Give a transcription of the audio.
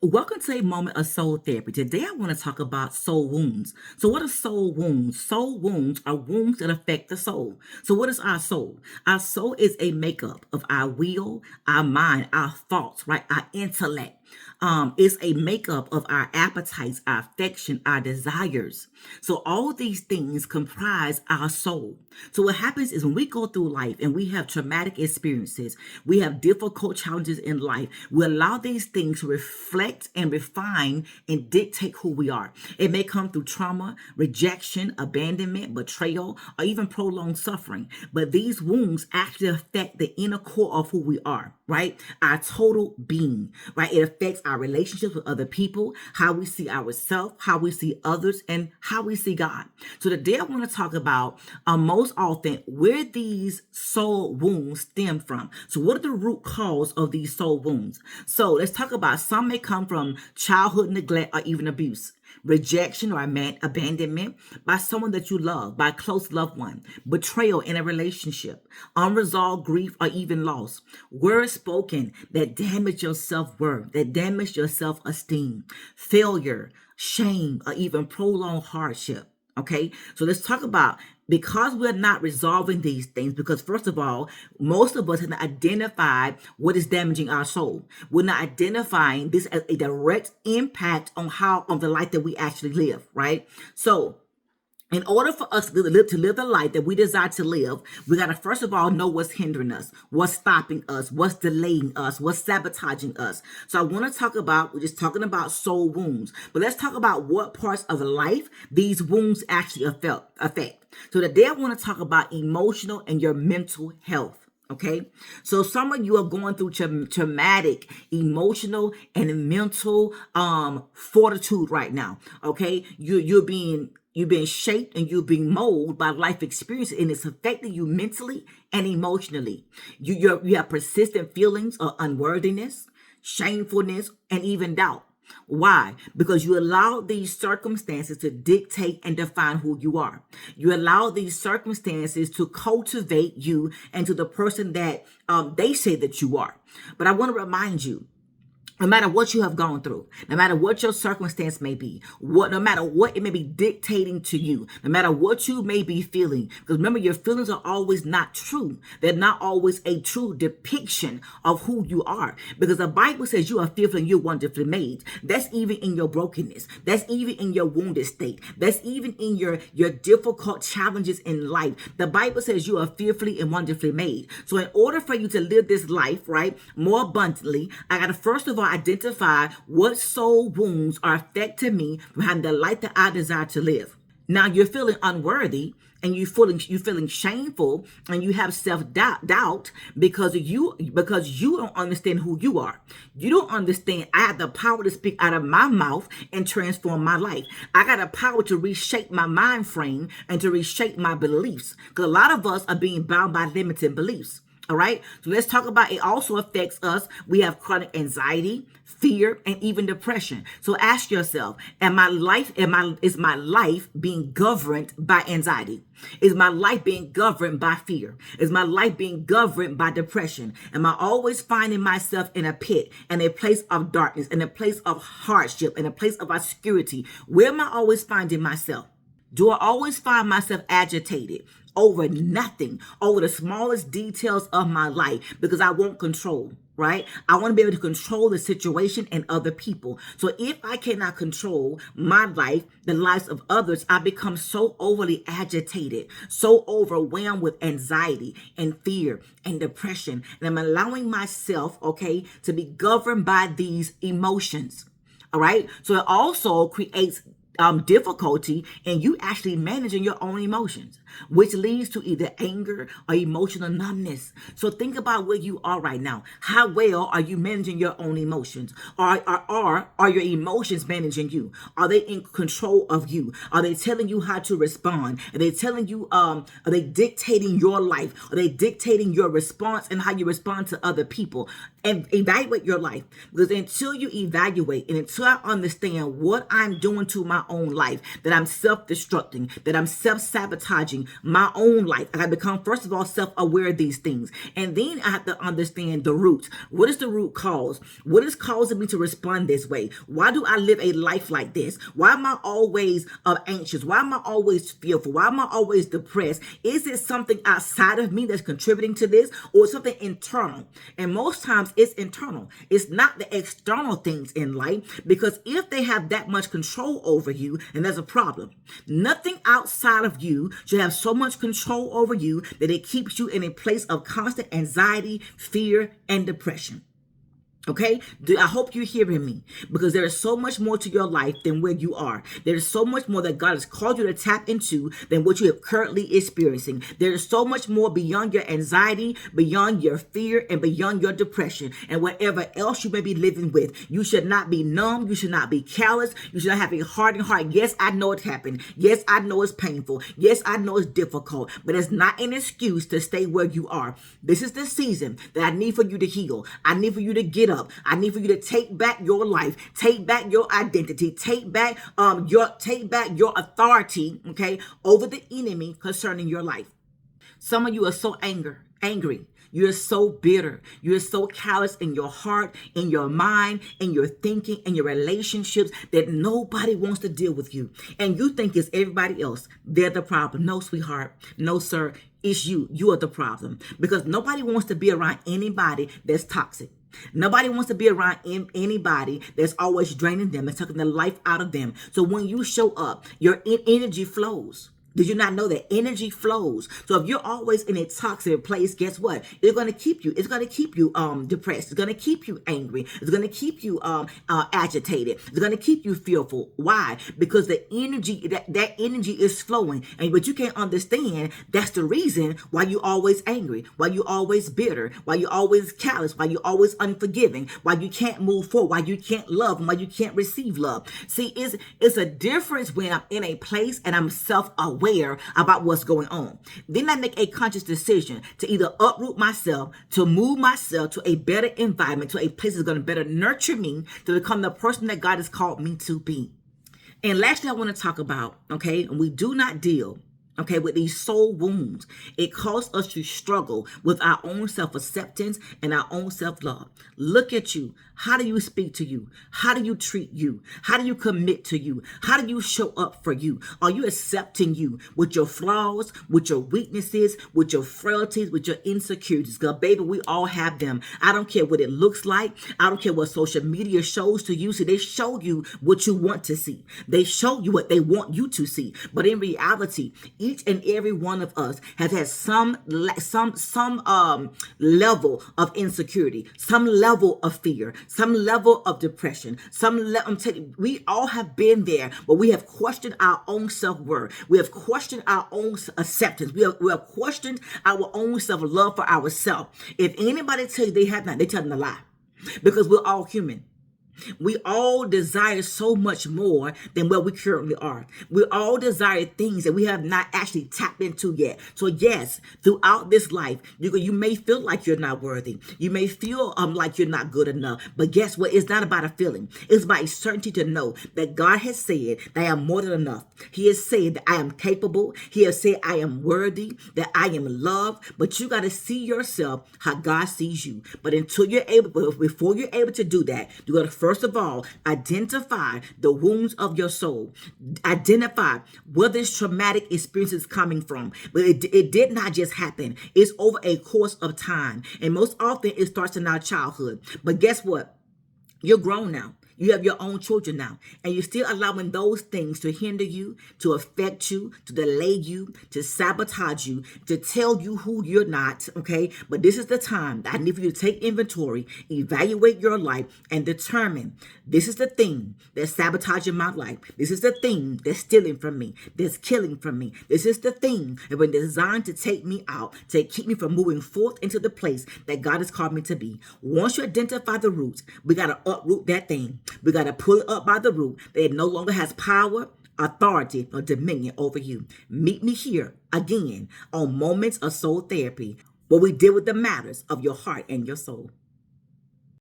Welcome to a moment of soul therapy. Today, I want to talk about soul wounds. So, what are soul wounds? Soul wounds are wounds that affect the soul. So, what is our soul? Our soul is a makeup of our will, our mind, our thoughts, right? Our intellect. It's a makeup of our appetites, our affection, our desires. So all these things comprise our soul. So what happens is when we go through life and we have traumatic experiences, we have difficult challenges in life, we allow these things to reflect and refine and dictate who we are. It may come through trauma, rejection, abandonment, betrayal, or even prolonged suffering. But these wounds actually affect the inner core of who we are, right? Our total being, right? It affects our relationships with other people, how we see ourselves, how we see others, and how we see God. So today I want to talk about most often where these soul wounds stem from. So what are the root cause of these soul wounds? So let's talk about some may come from childhood neglect or even abuse, rejection or abandonment by someone that you love, by a close loved one, betrayal in a relationship, unresolved grief or even loss, words spoken that damage your self-worth, that damage your self-esteem, failure, shame, or even prolonged hardship. Okay, so let's talk about because we're not resolving these things, because first of all, most of us have not identified what is damaging our soul. We're not identifying this as a direct impact on the life that we actually live, right? So in order for us to live the life that we desire to live, we got to first of all know what's hindering us, what's stopping us, what's delaying us, what's sabotaging us. So I want to talk about, we're just talking about soul wounds, but let's talk about what parts of life these wounds actually affect. So today I want to talk about emotional and your mental health. Okay, so some of you are going through traumatic, emotional, and mental fortitude right now. Okay, you're being shaped and you're being molded by life experience, and it's affecting you mentally and emotionally. You have persistent feelings of unworthiness, shamefulness, and even doubt. Why? Because you allow these circumstances to dictate and define who you are. You allow these circumstances to cultivate you into the person that they say that you are. But I want to remind you, no matter what you have gone through, no matter what your circumstance may be, no matter what it may be dictating to you, no matter what you may be feeling, because remember, your feelings are always not true. They're not always a true depiction of who you are, because the Bible says you are fearfully and you're wonderfully made. That's even in your brokenness. That's even in your wounded state. That's even in your difficult challenges in life. The Bible says you are fearfully and wonderfully made. So in order for you to live this life, right, more abundantly, I got to first of all identify what soul wounds are affecting me from having the life that I desire to live. Now you're feeling unworthy and you feeling shameful and you have self-doubt because you don't understand who you are. You don't understand I have the power to speak out of my mouth and transform my life. I got the power to reshape my mind frame and to reshape my beliefs, because a lot of us are being bound by limiting beliefs. All right. So let's talk about it also affects us. We have chronic anxiety, fear, and even depression. So ask yourself, is my life being governed by anxiety? Is my life being governed by fear? Is my life being governed by depression? Am I always finding myself in a pit, in a place of darkness, in a place of hardship, in a place of obscurity? Where am I always finding myself? Do I always find myself agitated over nothing, over the smallest details of my life, because I want control, right? I want to be able to control the situation and other people. So if I cannot control my life, the lives of others, I become so overly agitated, so overwhelmed with anxiety and fear and depression. And I'm allowing myself, okay, to be governed by these emotions. All right. So it also creates difficulty in you actually managing your own emotions, which leads to either anger or emotional numbness. So think about where you are right now. How well are you managing your own emotions? Are your emotions managing you? Are they in control of you? Are they telling you how to respond? Are they telling you, are they dictating your life? Are they dictating your response and how you respond to other people? And evaluate your life, because until you evaluate and until I understand what I'm doing to my my own life, that I'm self-destructing, that I'm self-sabotaging my own life. I got to become, first of all, self-aware of these things. And then I have to understand the root. What is the root cause? What is causing me to respond this way? Why do I live a life like this? Why am I always anxious? Why am I always fearful? Why am I always depressed? Is it something outside of me that's contributing to this, or something internal? And most times it's internal. It's not the external things in life, because if they have that much control over you, and there's a problem. Nothing outside of you should have so much control over you that it keeps you in a place of constant anxiety, fear, and depression. Okay, I hope you're hearing me, because there is so much more to your life than where you are. There is so much more that God has called you to tap into than what you are currently experiencing. There is so much more beyond your anxiety, beyond your fear, and beyond your depression, and whatever else you may be living with. You should not be numb. You should not be callous. You should not have a hardened heart. Yes, I know it happened. Yes, I know it's painful. Yes, I know it's difficult, but it's not an excuse to stay where you are. This is the season that I need for you to heal. I need for you to get up. I need for you to take back your life, take back your identity, take back your authority, okay, over the enemy concerning your life. Some of you are so angry. You're so bitter. You're so callous in your heart, in your mind, in your thinking, in your relationships, that nobody wants to deal with you. And you think it's everybody else. They're the problem. No, sweetheart. No, sir. It's you. You are the problem. Because nobody wants to be around anybody that's toxic. Nobody wants to be around anybody that's always draining them and taking the life out of them. So when you show up, your energy flows. Did you not know that energy flows? So if you're always in a toxic place, guess what? It's going to keep you. It's going to keep you depressed. It's going to keep you angry. It's going to keep you agitated. It's going to keep you fearful. Why? Because the energy that energy is flowing, but you can't understand that's the reason why you're always angry, why you're always bitter, why you're always callous, why you're always unforgiving, why you can't move forward, why you can't love, and why you can't receive love. See, it's a difference when I'm in a place and I'm self-aware about what's going on. Then I make a conscious decision to either uproot myself, to move myself to a better environment, to a place that's going to better nurture me to become the person that God has called me to be. And lastly, I want to talk about, okay, and we do not deal, okay, with these soul wounds. It causes us to struggle with our own self-acceptance and our own self-love. Look at you. How do you speak to you? How do you treat you? How do you commit to you? How do you show up for you? Are you accepting you with your flaws, with your weaknesses, with your frailties, with your insecurities? Because baby, we all have them. I don't care what it looks like. I don't care what social media shows to you. See, they show you what you want to see. They show you what they want you to see. But in reality, each and every one of us has had some level of insecurity, some level of fear, some level of depression, we all have been there, but we have questioned our own self-worth. We have questioned our own acceptance. We have questioned our own self-love for ourselves. If anybody tell you they have not, they tell them a lie, because we're all human. We all desire so much more than where we currently are. We all desire things that we have not actually tapped into yet. So yes, throughout this life, you may feel like you're not worthy. You may feel like you're not good enough. But guess what? It's not about a feeling. It's about a certainty to know that God has said that I am more than enough. He has said that I am capable. He has said I am worthy, that I am loved. But you got to see yourself how God sees you. But before you're able to do that, you got to first of all, identify the wounds of your soul. Identify where this traumatic experience is coming from. But it did not just happen. It's over a course of time. And most often it starts in our childhood. But guess what? You're grown now. You have your own children now, and you're still allowing those things to hinder you, to affect you, to delay you, to sabotage you, to tell you who you're not, okay? But this is the time that I need for you to take inventory, evaluate your life, and determine this is the thing that's sabotaging my life. This is the thing that's stealing from me, that's killing from me. This is the thing that been designed to take me out, to keep me from moving forth into the place that God has called me to be. Once you identify the roots, we got to uproot that thing. We got to pull it up by the root that it no longer has power, authority, or dominion over you. Meet me here again on Moments of Soul Therapy, where we deal with the matters of your heart and your soul.